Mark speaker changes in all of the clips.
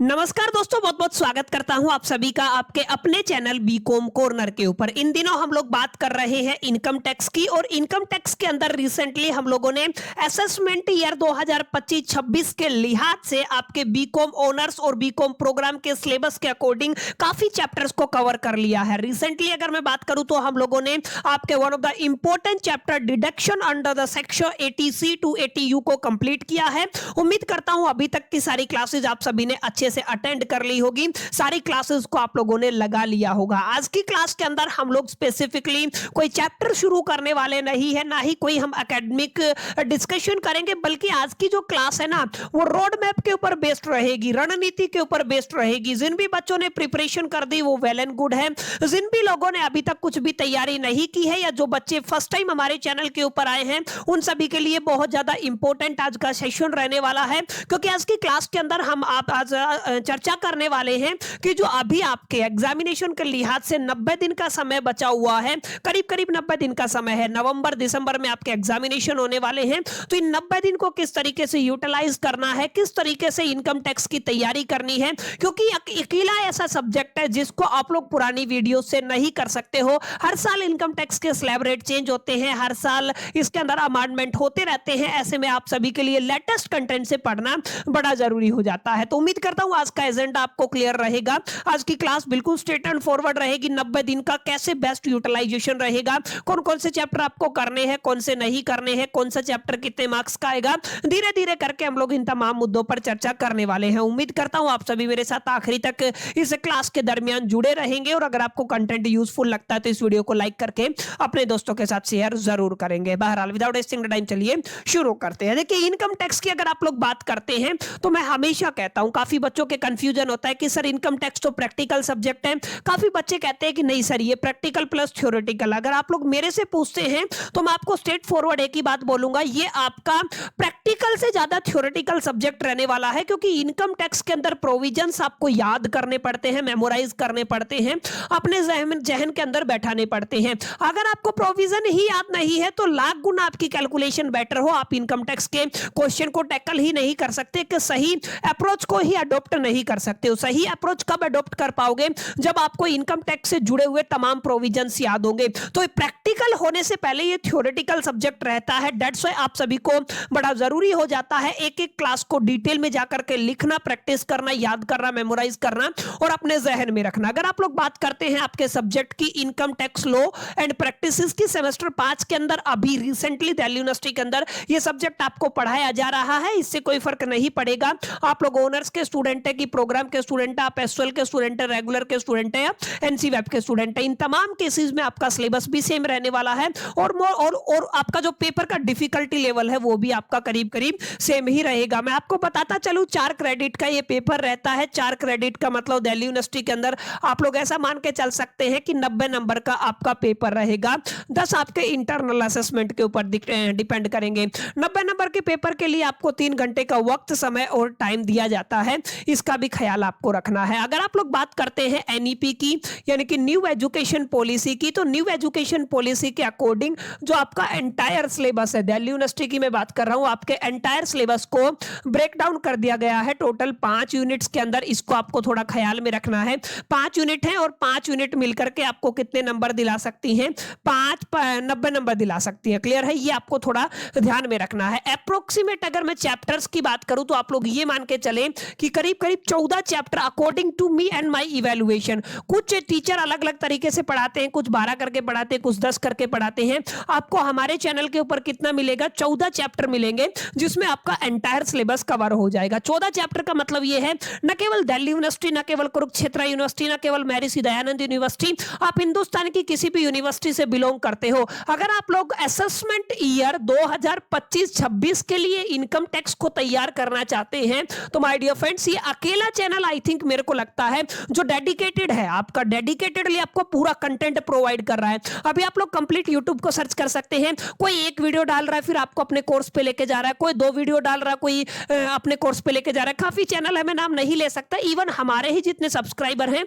Speaker 1: नमस्कार दोस्तों, बहुत बहुत स्वागत करता हूं आप सभी का आपके अपने चैनल बीकॉम कॉर्नर के ऊपर। इन दिनों हम लोग बात कर रहे हैं इनकम टैक्स की, और इनकम टैक्स के अंदर रिसेंटली हम लोगों ने असेसमेंट ईयर 2025-26 के लिहाज से आपके बीकॉम ऑनर्स और बीकॉम प्रोग्राम के सिलेबस के अकॉर्डिंग काफी चैप्टर्स को कवर कर लिया है। रिसेंटली अगर मैं बात करूं तो हम लोगों ने आपके one of the important chapter deduction under the section 80C to 80U को कंप्लीट किया है। उम्मीद करता हूं अभी तक की सारी क्लासेज आप सभी ने अच्छे से अटेंड कर ली होगी, सारी क्लासेस को आप लोगों ने लगा लिया होगा। आज की क्लास के अंदर हम लोग स्पेसिफिकली कोई चैप्टर शुरू करने वाले नहीं है, ना ही कोई हम एकेडमिक डिस्कशन करेंगे, बल्कि आज की जो क्लास है ना वो रोड मैप के ऊपर बेस्ड रहेगी, रणनीति के ऊपर बेस्ड रहेगी। जिन भी बच्चों ने प्रिपरेशन कर दी वो वेल एंड गुड है। जिन भी लोगों ने अभी तक कुछ भी तैयारी नहीं की है, या जो बच्चे फर्स्ट टाइम हमारे चैनल के ऊपर आए हैं, उन सभी के लिए बहुत ज्यादा इंपॉर्टेंट आज का सेशन रहने वाला है, क्योंकि आज की क्लास के अंदर हम आप आज चर्चा करने वाले हैं कि जो अभी आपके एग्जामिनेशन के लिहाज से 90 दिन का समय बचा हुआ है, करीब करीब 90 दिन का समय है, नवंबर दिसंबर में आपके एग्जामिनेशन होने वाले हैं। तो इन 90 दिन को किस तरीके से यूटिलाइज करना है, किस तरीके से इनकम टैक्स की तैयारी करनी है, क्योंकि अकेला ऐसा सब्जेक्ट है जिसको आप लोग पुरानी वीडियो से नहीं कर सकते हो। हर साल इनकम टैक्स के स्लैब रेट चेंज होते हैं, हर साल इसके अंदर अमेंडमेंट होते रहते हैं। ऐसे में आप सभी के लिए लेटेस्ट कंटेंट से पढ़ना बड़ा जरूरी हो जाता है। तो उम्मीद करता हूं आज का एजेंडा आपको क्लियर रहेगा। आज की क्लास बिल्कुल स्ट्रेट एंड फॉरवर्ड रहेगी। 90 दिन का कैसे बेस्ट यूटिलाइजेशन रहेगा, कौन कौन से चैप्टर आपको करने हैं, कौन से नहीं करने हैं, कौन सा चैप्टर कितने मार्क्स का आएगा, धीरे धीरे करके हम लोग इन तमाम मुद्दों पर चर्चा करने वाले हैं। उम्मीद करता हूं आप सभी मेरे साथ आखिरी तक इस क्लास के दरमियान जुड़े रहेंगे, और अगर आपको कंटेंट यूजफुल लगता है तो इस वीडियो को लाइक करके अपने दोस्तों के साथ शेयर जरूर करेंगे। बहरहाल विदाउट वेस्टिंग टाइम चलिए शुरू करते हैं। देखिए, इनकम टैक्स की अगर आप लोग बात करते हैं तो मैं हमेशा कहता हूं, काफी बच्चों के कंफ्यूजन होता है कि सर इनकम टैक्स तो प्रैक्टिकल सब्जेक्ट है। काफी बच्चे कहते हैं कि नहीं सर ये प्रैक्टिकल प्लस थ्योरेटिकल। अगर आप लोग मेरे से पूछते हैं तो मैं आपको स्ट्रेट फॉरवर्ड एक ही बात बोलूंगा, ये आपका प्रैक्टिकल से ज्यादा थ्योरेटिकल सब्जेक्ट रहने वाला है, क्योंकि इनकम टैक्स के अंदर प्रोविजंस आपको याद करने पड़ते हैं, मेमोराइज करने पड़ते हैं, अपने जहन के अंदर बैठाने पड़ते हैं। अगर आपको प्रोविजन ही याद नहीं है तो लाख गुना आपकी कैलकुलेशन बेटर हो, आप इनकम टैक्स के क्वेश्चन को टैकल ही नहीं कर सकते, कि सही अप्रोच को ही अडॉप्ट नहीं कर सकते हो। सही अप्रोच कब अडॉप्ट कर पाओगे, जब आपको इनकम टैक्स से जुड़े हुए तमाम प्रोविजंस याद होंगे। तो प्रैक्टिकल होने से पहले ये थ्योरेटिकल सब्जेक्ट रहता है। दैट्स व्हाई आप सभी को बड़ा जरूरी हो जाता है एक एक क्लास को डिटेल में जाकर के लिखना, प्रैक्टिस करना, याद करना, मेमोराइज करना और अपने जहन में रखना। अगर आप लोग बात करते हैं आपके सब्जेक्ट की income tax law and practices की, सेमेस्टर 5 के अंदर अभी रिसेंटली दिल्ली यूनिवर्सिटी के अंदर ये सब्जेक्ट आपको पढ़ाया जा रहा है। इससे कोई फर्क नहीं पड़ेगा आप लोग ऑनर्स के स्टूडेंट है कि प्रोग्राम के स्टूडेंट है, आप एसएल के स्टूडेंट है, रेगुलर के स्टूडेंट है या एनसी वेब के स्टूडेंट है। इन तमाम केसेस में आपका सिलेबस भी सेम रहने वाला है, और आपका जो पेपर का डिफिकल्टी लेवल है वो भी आपका करीब करीब सेम ही रहेगा। मैं आपको बताता चलूं, 4 क्रेडिट का ये पेपर रहता है। 4 क्रेडिट का मतलब दिल्ली यूनिवर्सिटी के अंदर आप लोग ऐसा मान के चल सकते हैं कि 90 नंबर का आपका पेपर रहेगा। 10 आपके इंटरनल असेसमेंट के ऊपर डिपेंड करेंगे। 90 नंबर के पेपर के लिए आपको 3 घंटे का वक्त, समय और टाइम दिया जाता है, इसका भी ख्याल आपको रखना है। अगर आप लोग बात करते हैं एनईपी की, यानी कि न्यू एजुकेशन पॉलिसी की, तो न्यू एजुकेशन पॉलिसी के अकॉर्डिंग जो आपका एंटायर सिलेबस है, दिल्ली यूनिवर्सिटी की मैं बात कर रहा हूं, आपके एंटायर सिलेबस को ब्रेक डाउन कर दिया गया है टोटल 5 यूनिट्स के अंदर। इसको आपको थोड़ा ख्याल में रखना है। 5 यूनिट है, और 5 यूनिट मिलकर के आपको कितने नंबर दिला सकती हैं? 90 नंबर दिला सकती है। क्लियर है? ये आपको थोड़ा ध्यान में रखना है। अप्रोक्सीमेट अगर मैं चैप्टर्स की बात करूं तो आप लोग ये मान के चले कि करीब करीब 14 chapter according to me and my evaluation. कुछ टीचर अलग अलग तरीके से पढ़ाते हैं, कुछ 12 करके पढ़ाते हैं, कुछ 10 करके पढ़ाते हैं। आपको हमारे चैनल के ऊपर कितना मिलेगा? 14 चैप्टर मिलेंगे, जिसमें आपका एंटायर सिलेबस कवर हो जाएगा। 14 चैप्टर का मतलब ये है, न केवल दिल्ली यूनिवर्सिटी, न केवल कुरुक्षेत्र यूनिवर्सिटी, न केवल महर्षि दयानंद यूनिवर्सिटी, आप हिंदुस्तान की किसी भी यूनिवर्सिटी से बिलोंग करते हो, अगर आप लोग असेसमेंट ईयर 2025-26 के लिए इनकम टैक्स को तैयार करना चाहते हैं, तो माय डियर फ्रेंड्स, ये अकेला चैनल आई थिंक मेरे को लगता है जो डेडिकेटेड है, आपका डेडिकेटेडली आपको पूरा कंटेंट प्रोवाइड कर रहा है। अभी आप लोग कंप्लीट यूट्यूब को सर्च कर सकते हैं, कोई एक वीडियो डाल रहा है फिर आपको अपने कोर्स पे लेके जा रहा है, कोई 2 वीडियो डाल रहा है, कोई अपने कोर्स पे लेके जा रहा है। काफी चैनल है, मैं नाम नहीं ले सकता, इवन हमारे ही जितने सब्सक्राइबर हैं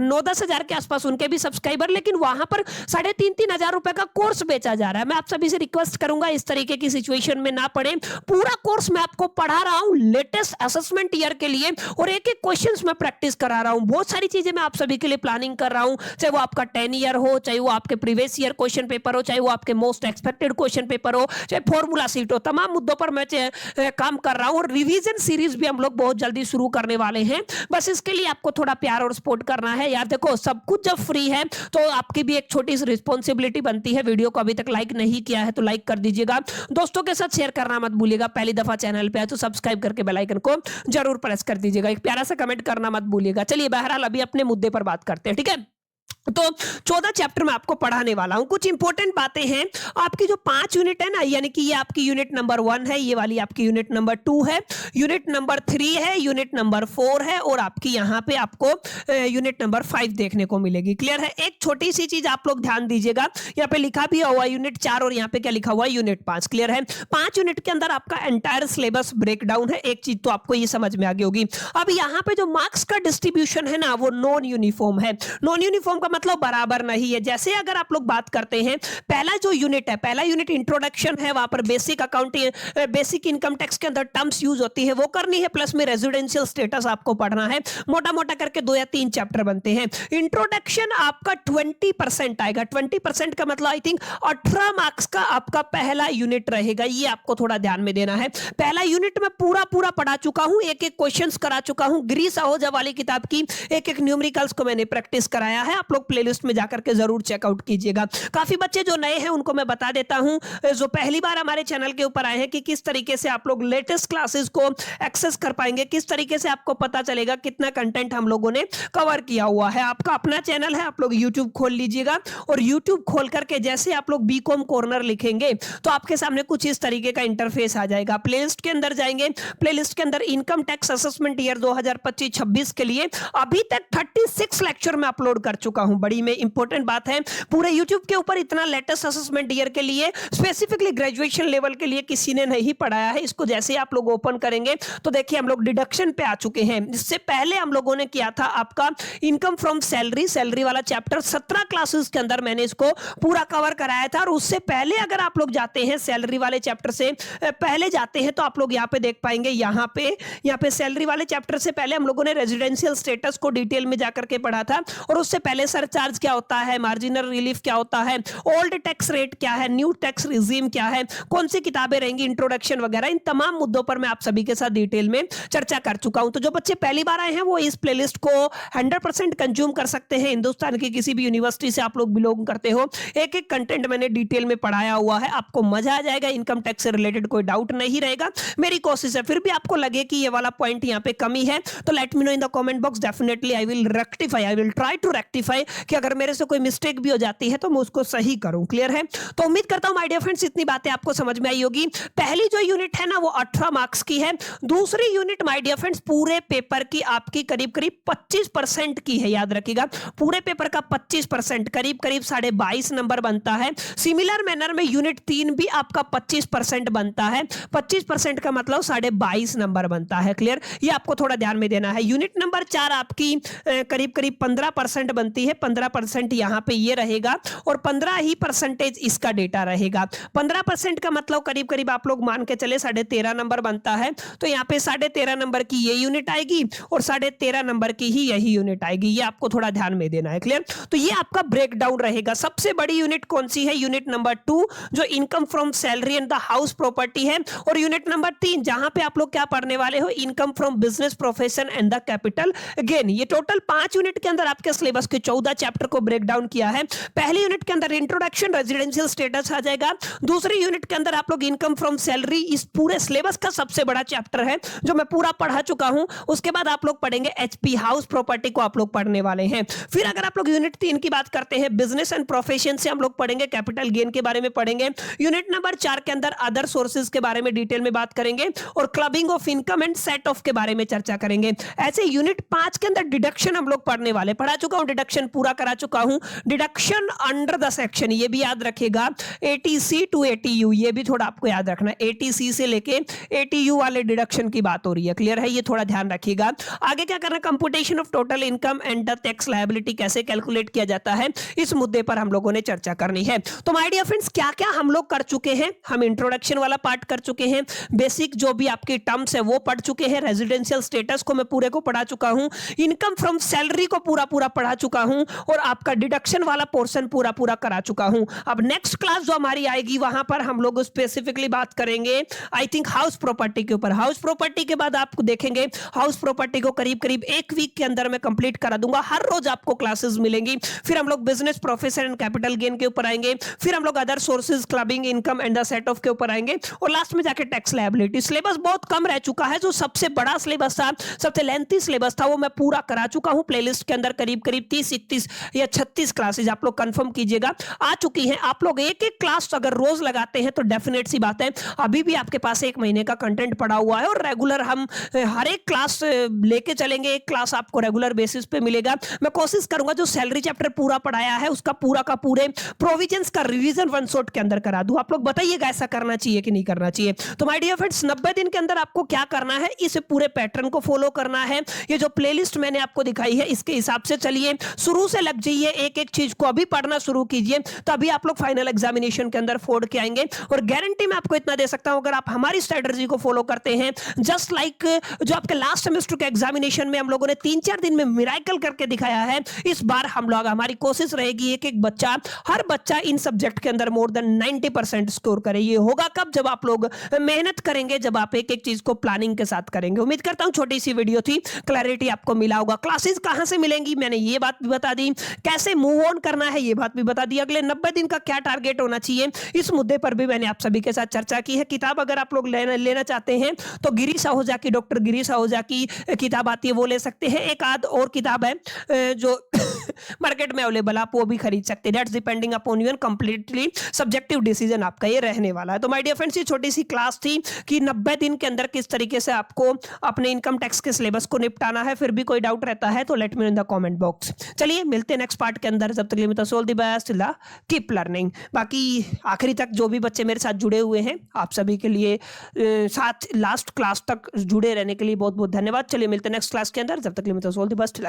Speaker 1: 9-10 हजार के आसपास उनके भी सब्सक्राइबर, लेकिन वहां पर 3,500-3 हजार रुपए का कोर्स बेचा जा रहा है। मैं आप सभी से रिक्वेस्ट करूंगा इस तरीके की सिचुएशन में ना पड़े। पूरा कोर्स मैं आपको पढ़ा रहा हूं लेटेस्ट असेसमेंट ईयर ईयर के लिए, और एक एक क्वेश्चंस मैं प्रैक्टिस करा रहा हूं। बहुत सारी चीजें मैं आप सभी के लिए प्लानिंग कर रहा हूं, चाहे वो आपका 10 ईयर हो, चाहे वो आपके प्रीवियस ईयर क्वेश्चन पेपर हो, चाहे वो आपके मोस्ट एक्सपेक्टेड क्वेश्चन पेपर हो, चाहे फॉर्मूला सीट हो, तमाम मुद्दों पर मैं काम कर रहा हूं। और रिवीजन सीरीज भी हम लोग बहुत जल्दी शुरू करने वाले हैं। बस इसके लिए आपको थोड़ा प्यार और सपोर्ट करना है यार। देखो, सब कुछ जब फ्री है तो आपकी भी एक छोटी सी रिस्पॉन्सिबिलिटी बनती है। वीडियो को अभी तक लाइक नहीं किया है तो लाइक कर दीजिएगा, दोस्तों के साथ शेयर करना मत भूलिएगा। पहली दफा चैनल पे है तो सब्सक्राइब करके बेल आइकन को जरूर प्रेस कर दीजिएगा। एक प्यारा सा कमेंट करना मत भूलिएगा। चलिए बहरहाल अभी अपने मुद्दे पर बात करते हैं, ठीक है। तो 14 चैप्टर में आपको पढ़ाने वाला हूं। कुछ इंपॉर्टेंट बातें हैं। आपकी जो 5 यूनिट है ना, यानी कि ये आपकी यूनिट नंबर 1 है, ये वाली आपकी यूनिट नंबर 2 है, यूनिट नंबर 3 है, यूनिट नंबर 4 है, और आपकी यहाँ पे आपको यूनिट नंबर 5 देखने को मिलेगी। क्लियर है। एक छोटी सी चीज आप लोग ध्यान दीजिएगा, यहाँ पे लिखा भी हुआ यूनिट 4 और यहाँ पे क्या लिखा हुआ है, यूनिट 5। क्लियर है। 5 यूनिट के अंदर आपका एंटायर सिलेबस ब्रेकडाउन है। एक चीज तो आपको ये समझ में आ गई होगी। अब यहाँ पे जो मार्क्स का डिस्ट्रीब्यूशन है ना, वो नॉन यूनिफॉर्म है। नॉन यूनिफॉर्म का मतलब बराबर नहीं है। जैसे अगर आप लोग बात करते हैं, पहला जो यूनिट है, पहला यूनिट इंट्रोडक्शन है, वहां पर basic accounting, basic income tax के अंदर टर्म्स यूज होती है वो करनी है, प्लस में रेजिडेंशियल स्टेटस आपको पढ़ना है। मोटा मोटा करके 2 या 3 चैप्टर बनते हैं। इंट्रोडक्शन आपका 20% आएगा। 20% का मतलब आई थिंक 18 मार्क्स का आपका पहला यूनिट रहेगा। ये आपको थोड़ा ध्यान में देना है। पहला यूनिट में पूरा पूरा पढ़ा चुका हूं, एक एक क्वेश्चंस करा चुका हूं। ग्रीस आहूजा वाली किताब की एक एक न्यूमेरिकल्स को मैंने प्रैक्टिस कराया है। आप लोग प्लेलिस्ट में जाकर के जरूर चेकआउट कीजिएगा। काफी बच्चे जो नए हैं उनको मैं बता देता हूं, जो पहली बार हमारे चैनल के ऊपर आए हैं, कि किस तरीके से आप लोग लेटेस्ट क्लासेस को एक्सेस कर पाएंगे, किस तरीके से आपको पता चलेगा कितना कंटेंट हम लोगों ने कवर किया हुआ है। आपका अपना चैनल है, आप लोग यूट्यूब खोल लीजिएगा, और यूट्यूब खोल करके जैसे आप लोग बीकॉम कॉर्नर लिखेंगे तो आपके सामने कुछ इस तरीके का इंटरफेस आ जाएगा। प्लेलिस्ट के अंदर जाएंगे, प्लेलिस्ट के अंदर इनकम टैक्स असेसमेंट ईयर 2025-26 के लिए अभी तक 36 लेक्चर में अपलोड कर चुका हूं। बड़ी में इंपॉर्टेंट बात है, पूरे YouTube के ऊपर इतना लेटेस्ट असेसमेंट ईयर के लिए स्पेसिफिकली ग्रेजुएशन लेवल के लिए किसी ने नहीं पढ़ाया है। इसको जैसे आप लोग ओपन करेंगे तो देखिए हम लोग डिडक्शन पे आ चुके हैं। इससे पहले हम लोगों ने किया था आपका इनकम फ्रॉम सैलरी, सैलरी वाला चैप्टर 17 क्लासेस के अंदर मैंने इसको पूरा कवर कराया था। और उससे पहले अगर आप लोग जाते हैं सैलरी वाले चैप्टर से पहले जाते हैं तो आप लोग यहाँ पे देख पाएंगे, यहाँ पे सैलरी वाले चैप्टर से पहले हम लोगों ने रेजिडेंशियल स्टेटस को डिटेल में जाकर के पढ़ा था। और उससे पहले सरचार्ज क्या होता है, मार्जिनल रिलीफ क्या होता है, ओल्ड टैक्स रेट क्या है, न्यू टैक्स रिजीम क्या है, कौन सी किताबें रहेंगी, इंट्रोडक्शन वगैरह, इन तमाम मुद्दों पर मैं आप सभी के साथ डिटेल में चर्चा कर चुका हूं। तो जो बच्चे पहली बार आए हैं वो इस प्लेलिस्ट को 100% कंज्यूम कर सकते हैं। हिंदुस्तान की किसी भी यूनिवर्सिटी से आप लोग बिलोंग करते हो, एक एक कंटेंट मैंने डिटेल में पढ़ाया हुआ है। आपको मजा आ जाएगा। इनकम टैक्स से रिलेटेड कोई डाउट नहीं रहेगा। मेरी कोशिश है, फिर भी आपको लगे कि ये वाला पॉइंट यहाँ पे कमी है तो let me know in the comment box. Definitely I will rectify, I will try to rectify, कि अगर मेरे से कोई मिस्टेक भी हो जाती है तो मैं उसको सही करूं। क्लियर है। तो उम्मीद करता हूं माय डियर फ्रेंड्स इतनी बातें आपको समझ में आई होगी। पहली जो यूनिट है ना वो 18 मार्क्स की है। दूसरी यूनिट माय डियर फ्रेंड्स पूरे पेपर की आपकी करीब करीब 25% की है। याद रखिएगा, पूरे पेपर का 25% करीब करीब 22.5 नंबर बनता है। सिमिलर मैनर में यूनिट 3 भी आपका 25% बनता है। 25% का मतलब 22.5 नंबर बनता है। क्लियर, ये आपको थोड़ा ध्यान में देना है। यूनिट नंबर 4 आपकी करीब करीब 15% बनती है। 15% यहाँ पे ये रहेगा और 15 ही परसेंटेज इसका डेटा रहेगा। 15% का मतलब करीब करीब आप लोग मान के चले 13.5 नंबर बनता है। तो यहाँ पे 13.5 नंबर की ये यूनिट आएगी और 13.5 नंबर की ही यही यूनिट आएगी। ये आपको थोड़ा ध्यान में देना है। क्लियर, तो ये आपका ब्रेकडाउन रहेगा। सबसे बड़ी यूनिट कौन सी है? यूनिट नंबर 2 जो income from salary and the house property है, और यूनिट नंबर 3 जहां पे आप लोग क्या पढ़ने वाले हो, income from business profession and the capital gain. ये टोटल 5 यूनिट के अंदर आपके सिलेबस के 14 चैप्टर को ब्रेक डाउन किया है। पहली यूनिट के अंदर इंट्रोडक्शन रेजिडेंशियल स्टेटस आ जाएगा। दूसरी यूनिट के अंदर आप लोग इनकम फ्रॉम सैलरी, इस पूरे सिलेबस का सबसे बड़ा चैप्टर है जो मैं पूरा पढ़ा चुका हूं। उसके बाद आप लोग पढ़ेंगे एचपी हाउस प्रॉपर्टी को आप लोग पढ़ने वाले हैं। फिर अगर आप लोग यूनिट 3 की बात करते हैं, बिजनेस एंड प्रोफेशन से हम लोग पढ़ेंगे कैपिटल गेन के बारे में पढ़ेंगे। यूनिट नंबर 4 के अंदर अदर सोर्सेज के बारे में डिटेल में बात करेंगे और clubbing of income and set of के बारे में चर्चा करेंगे। ऐसे यूनिट 5 के अंदर डिडक्शन हम लोग पढ़ने वाले, पढ़ा चुका हूं डिडक्शन पूरा करा चुका हूं। डिडक्शन अंडर द सेक्शन ये भी याद रखिएगा, एटीसी टू एटीयू ये भी थोड़ा आपको याद रखना, एटीसी से लेके एटीयू वाले डिडक्शन की बात हो रही है, क्लियर है, ये थोड़ा ध्यान रखिएगा। आगे क्या करना, computation of total income and the tax liability कैसे कैलकुलेट किया जाता है, इस मुद्दे पर हम लोगों ने चर्चा करनी है। तो माय डियर फ्रेंड्स, क्या क्या हम लोग कर चुके हैं, हम इंट्रोडक्शन वाला पार्ट कर चुके हैं, बेसिक जो भी आपकी टर्म्स है वो पढ़ चुके हैं, रेजिडेंशियल स्टेटस को मैं पूरे को पढ़ा चुका हूं, इनकम फ्रॉम सैलरी को पूरा पूरा पढ़ा चुका हूं, और आपका डिडक्शन वाला पोर्शन पूरा पूरा करा चुका हूं। अब नेक्स्ट क्लास जो हमारी आएगी वहां पर हम लोग स्पेसिफिकली बात करेंगे आई थिंक हाउस प्रॉपर्टी के ऊपर। हाउस प्रॉपर्टी के बाद आप देखेंगे हाउस प्रॉपर्टी को करीब करीब एक वीक के अंदर मैं कंप्लीट करा दूंगा, हर रोज आपको क्लासेस मिलेंगी। फिर हम लोग business profession and capital gain के ऊपर आएंगे, फिर हम लोग other sources clubbing income and the set of के ऊपर आएंगे, और लास्ट में जाके टैक्स लायबिलिटी। सिलेबस बहुत कम रह चुका है, जो सबसे बड़ा सिलेबस था, सबसे लेंथी सिलेबस था, वो मैं पूरा करा चुका हूं। प्लेलिस्ट के अंदर करीब करीब 30 31 या 36 क्लासेज आप लोग कंफर्म कीजिएगा आ चुकी हैं। आप लोग एक एक क्लास अगर रोज लगाते हैं तो डेफिनेट सी बात है अभी भी आपके पास एक महीने का कंटेंट पड़ा हुआ है, और रेगुलर हम हर एक क्लास लेके चलेंगे, एक क्लास आपको रेगुलर बेसिस पे मिलेगा। मैं कोशिश करूंगा जो सैलरी चैप्टर पूरा पढ़ाया है उसका पूरा का पूरे प्रोविजंस का रिवीजन वन शॉट के अंदर करा दूं। आप लोग बताइएगा ऐसा करना चाहिए कि नहीं करना चाहिए। तो माय डियर फ्रेंड्स, 90 दिन के अंदर आपको क्या करना है, इस पूरे पैटर्न को फॉलो करना है। ये जो प्लेलिस्ट मैंने आपको दिखाई है इसके हिसाब से चलिए, शुरू से लग जाइए, एक एक चीज को अभी पढ़ना शुरू कीजिए, तभी आप लोग फाइनल एग्जामिनेशन के अंदर फोड़ के आएंगे। और गारंटी मैं आपको इतना दे सकता हूं, अगर आप हमारी स्ट्रेटजी को फॉलो करते हैं, जस्ट लाइक जो आपके लास्ट सेमेस्टर के एग्जामिनेशन में हम लोगों ने 3-4 दिन में मिराकल करके दिखाया है, इस बार हम लोग हमारी कोशिश रहेगी एक एक बच्चा, हर बच्चा इन सब्जेक्ट के अंदर मोर देन 90% स्कोर करे। ये होगा कब, जब आप लोग मेहनत करेंगे, जब आप एक एक चीज को प्लानिंग के साथ करेंगे। उम्मीद करता हूं छोटी सी वीडियो थी, क्लैरिटी आपको मिला होगा। क्लासेस कहां से मिलेंगी मैंने ये बात भी बता दी, कैसे मूव ऑन करना है ये बात भी बता दी, अगले 90 दिन का क्या टारगेट होना चाहिए इस मुद्दे पर भी मैंने आप सभी के साथ चर्चा की है। किताब अगर आप लोग लेना चाहते हैं तो गिरीश आहूजा की, डॉक्टर गिरीश आहूजा की किताब आती है वो ले सकते हैं। एक आध और किताब है जो मार्केट में अवेलेबल, आप वो भी खरीद सकते हैं। That's depending upon you, completely subjective decision आपका ये रहने वाला है। तो माय डियर फ्रेंड्स, ये छोटी सी क्लास थी कि 90 दिन के अंदर किस तरीके से आपको अपने इनकम टैक्स के सिलेबस को निपटाना है। फिर भी कोई डाउट रहता है तो let me know in the comment box. चलिए मिलते हैं नेक्स्ट पार्ट के अंदर, जब तक के लिए all the best, keep learning. बाकी आखिरी तक जो भी बच्चे मेरे साथ जुड़े हुए हैं, आप सभी के लिए साथ लास्ट क्लास तक जुड़े रहने के लिए बहुत बहुत धन्यवाद। चलिए मिलते हैं नेक्स्ट क्लास के अंदर, जब तक के लिए ऑल द बेस्ट।